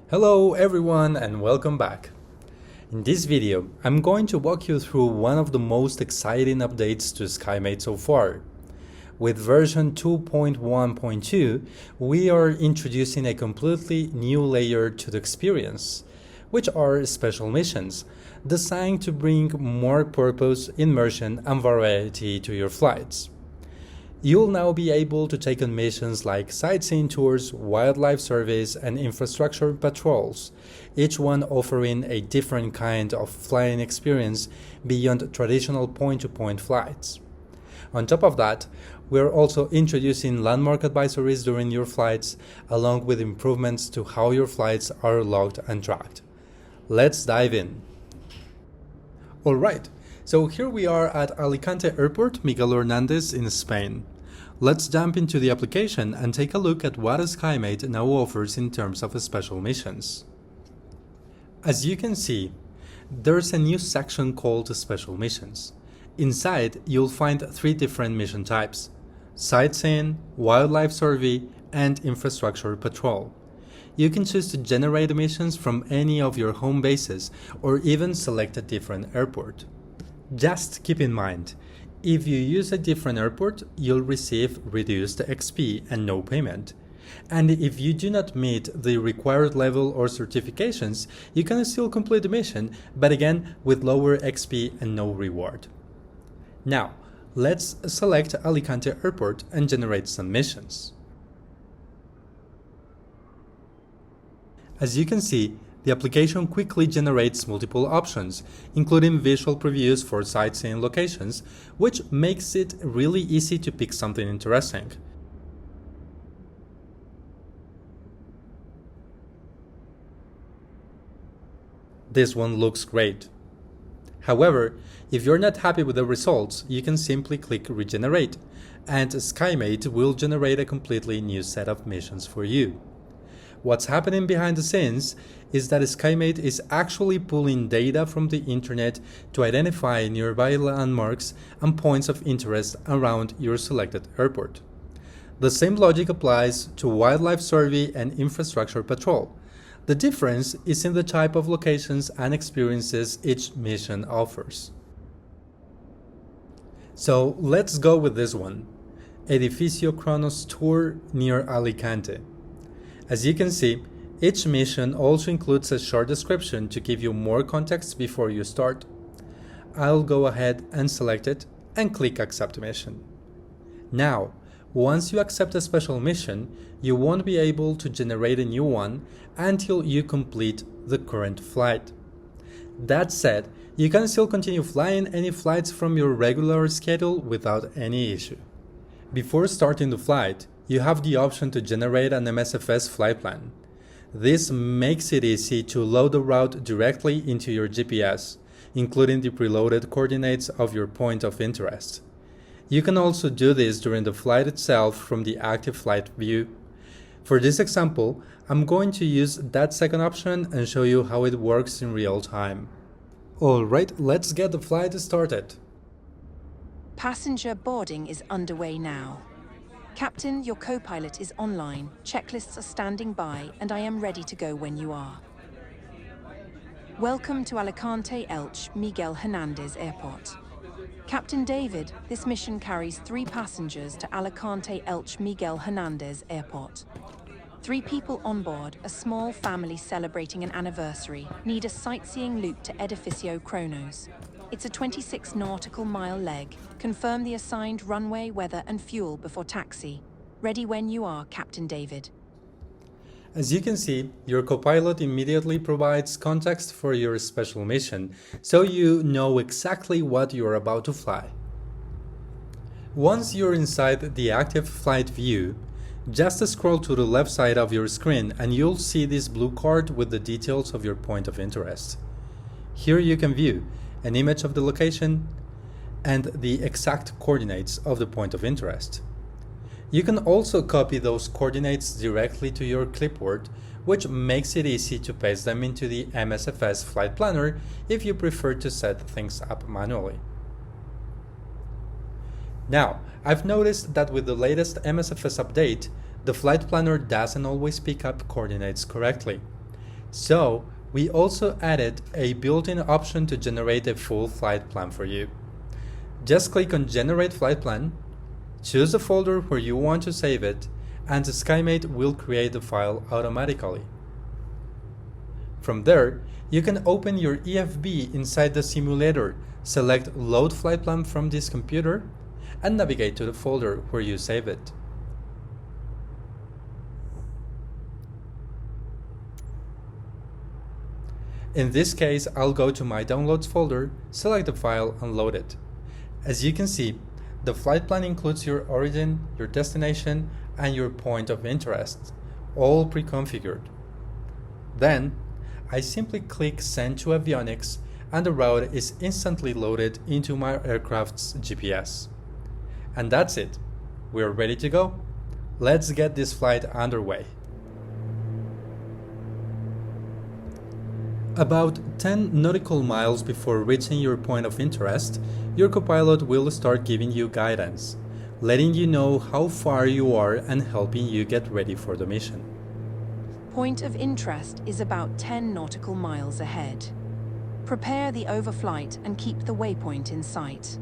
Hello everyone and welcome back. In this video, I'm going to walk you through one of the most exciting updates to SkyMate so far. With version 2.1.2, we are introducing a completely new layer to the experience, which are special missions, designed to bring more purpose, immersion, and variety to your flights. You'll now be able to take on missions like sightseeing tours, wildlife surveys, and infrastructure patrols, each one offering a different kind of flying experience beyond traditional point-to-point flights. On top of that, we're also introducing landmark advisories during your flights, along with improvements to how your flights are logged and tracked. Let's dive in. Alright, so here we are at Alicante Airport, Miguel Hernández in Spain. Let's jump into the application and take a look at what SkyMate now offers in terms of special missions. As you can see, there's a new section called Special Missions. Inside, you'll find three different mission types: sightseeing, wildlife survey, and infrastructure patrol. You can choose to generate missions from any of your home bases or even select a different airport. Just keep in mind, if you use a different airport, you'll receive reduced XP and no payment. And if you do not meet the required level or certifications, you can still complete the mission, but again with lower XP and no reward. Now, let's select Alicante Airport and generate some missions. As you can see, the application quickly generates multiple options, including visual previews for sightseeing locations, which makes it really easy to pick something interesting. This one looks great. However, if you're not happy with the results, you can simply click Regenerate, and SkyMate will generate a completely new set of missions for you. What's happening behind the scenes is that SkyMate is actually pulling data from the internet to identify nearby landmarks and points of interest around your selected airport. The same logic applies to wildlife survey and infrastructure patrol. The difference is in the type of locations and experiences each mission offers. So let's go with this one: Edificio Kronos Tour near Alicante. As you can see, each mission also includes a short description to give you more context before you start. I'll go ahead and select it and click Accept Mission. Now, once you accept a special mission, you won't be able to generate a new one until you complete the current flight. That said, you can still continue flying any flights from your regular schedule without any issue. Before starting the flight, you have the option to generate an MSFS flight plan. This makes it easy to load the route directly into your GPS, including the preloaded coordinates of your point of interest. You can also do this during the flight itself from the active flight view. For this example, I'm going to use that second option and show you how it works in real time. Alright, let's get the flight started. Passenger boarding is underway now. Captain, your co-pilot is online, checklists are standing by, and I am ready to go when you are. Welcome to Alicante Elche Miguel Hernández Airport. Captain David, this mission carries 3 passengers to Alicante Elche Miguel Hernández Airport. 3 people on board, a small family celebrating an anniversary, need a sightseeing loop to Edificio Kronos. It's a 26 nautical mile leg. Confirm the assigned runway, weather, and fuel before taxi. Ready when you are, Captain David. As you can see, your co-pilot immediately provides context for your special mission, so you know exactly what you're about to fly. Once you're inside the active flight view, just scroll to the left side of your screen and you'll see this blue card with the details of your point of interest. Here you can view an image of the location and the exact coordinates of the point of interest. You can also copy those coordinates directly to your clipboard, which makes it easy to paste them into the MSFS flight planner if you prefer to set things up manually. Now, I've noticed that with the latest MSFS update, the flight planner doesn't always pick up coordinates correctly. So, we also added a built-in option to generate a full flight plan for you. Just click on Generate Flight Plan, choose the folder where you want to save it, and SkyMate will create the file automatically. From there, you can open your EFB inside the simulator, select Load Flight Plan from this computer, and navigate to the folder where you save it. In this case, I'll go to my Downloads folder, select the file, and load it. As you can see, the flight plan includes your origin, your destination, and your point of interest, all pre-configured. Then, I simply click Send to Avionics, and the route is instantly loaded into my aircraft's GPS. And that's it. We're ready to go. Let's get this flight underway. About 10 nautical miles before reaching your point of interest, your copilot will start giving you guidance, letting you know how far you are and helping you get ready for the mission. Point of interest is about 10 nautical miles ahead. Prepare the overflight and keep the waypoint in sight.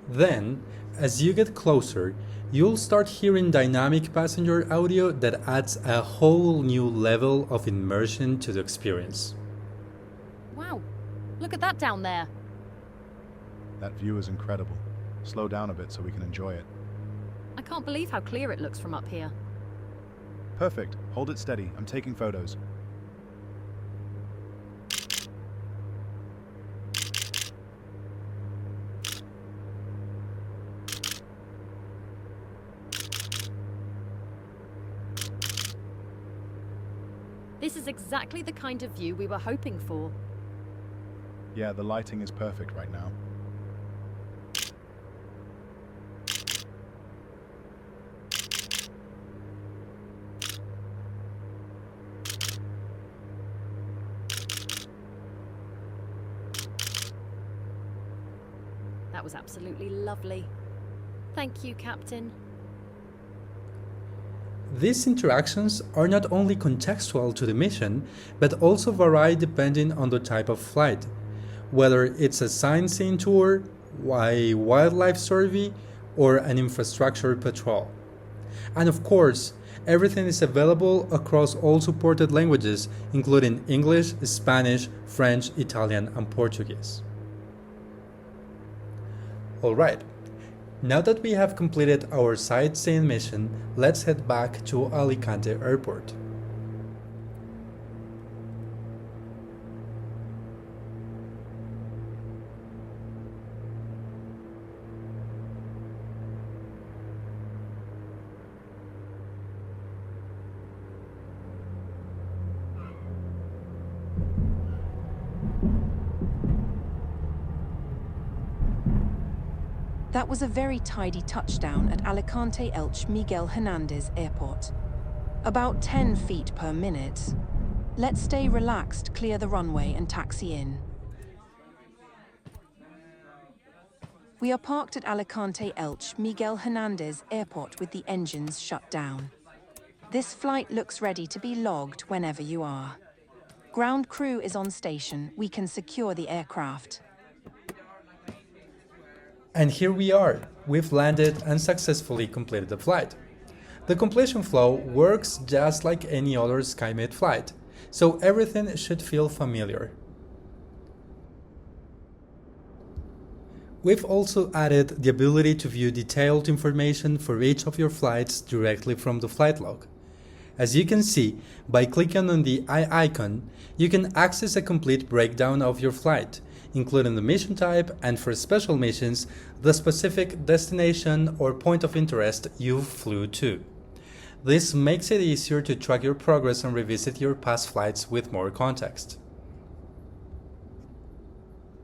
Then, as you get closer, you'll start hearing dynamic passenger audio that adds a whole new level of immersion to the experience. Wow, look at that down there. That view is incredible. Slow down a bit so we can enjoy it. I can't believe how clear it looks from up here. Perfect. Hold it steady. I'm taking photos. This is exactly the kind of view we were hoping for. Yeah, the lighting is perfect right now. That was absolutely lovely. Thank you, Captain. These interactions are not only contextual to the mission, but also vary depending on the type of flight, whether it's a sightseeing tour, a wildlife survey, or an infrastructure patrol. And of course, everything is available across all supported languages, including English, Spanish, French, Italian, and Portuguese. Alright, now that we have completed our sightseeing mission, let's head back to Alicante Airport. That was a very tidy touchdown at Alicante Elche Miguel Hernandez Airport. About 10 feet per minute. Let's stay relaxed, clear the runway and taxi in. We are parked at Alicante Elche Miguel Hernandez Airport with the engines shut down. This flight looks ready to be logged whenever you are. Ground crew is on station. We can secure the aircraft. And here we are. We've landed and successfully completed the flight. The completion flow works just like any other SkyMate flight, so everything should feel familiar. We've also added the ability to view detailed information for each of your flights directly from the flight log. As you can see, by clicking on the eye icon, you can access a complete breakdown of your flight, including the mission type and, for special missions, the specific destination or point of interest you flew to. This makes it easier to track your progress and revisit your past flights with more context.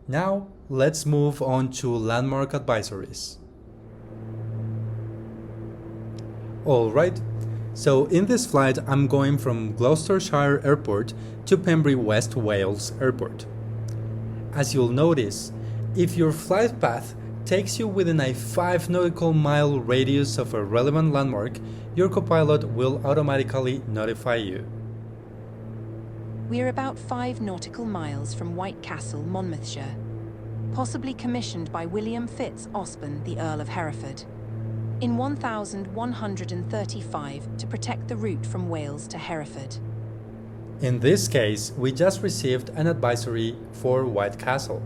Now, let's move on to landmark advisories. Alright, so in this flight I'm going from Gloucestershire Airport to Pembrey West Wales Airport. As you'll notice, if your flight path takes you within a 5 nautical mile radius of a relevant landmark, your copilot will automatically notify you. We are about 5 nautical miles from White Castle, Monmouthshire, possibly commissioned by William Fitz Osborne, the Earl of Hereford, in 1135 to protect the route from Wales to Hereford. In this case, we just received an advisory for White Castle.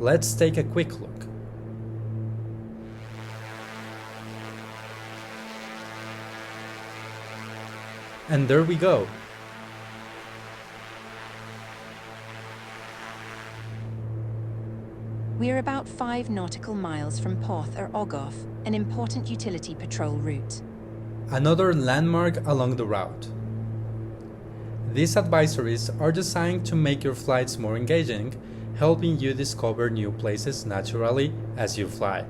Let's take a quick look. And there we go. We are about 5 nautical miles from Porth or Ogoff, an important utility patrol route. Another landmark along the route. These advisories are designed to make your flights more engaging, helping you discover new places naturally as you fly.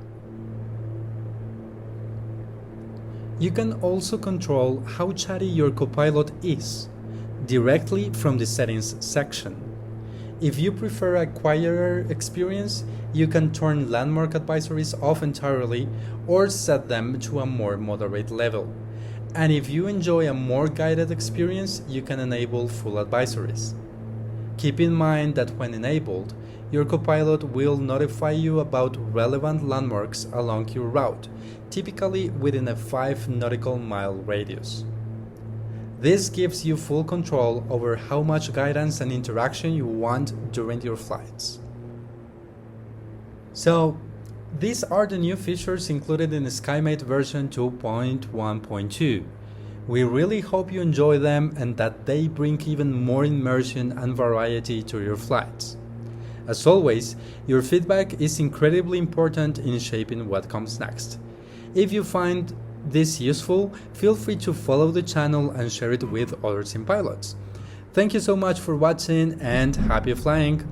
You can also control how chatty your copilot is directly from the settings section. If you prefer a quieter experience, you can turn landmark advisories off entirely or set them to a more moderate level. And if you enjoy a more guided experience, you can enable full advisories. Keep in mind that when enabled, your copilot will notify you about relevant landmarks along your route, typically within a 5 nautical mile radius. This gives you full control over how much guidance and interaction you want during your flights. So, these are the new features included in SkyMate version 2.1.2. We really hope you enjoy them and that they bring even more immersion and variety to your flights. As always, your feedback is incredibly important in shaping what comes next. If you find this useful, feel free to follow the channel and share it with other sim pilots. Thank you so much for watching and happy flying!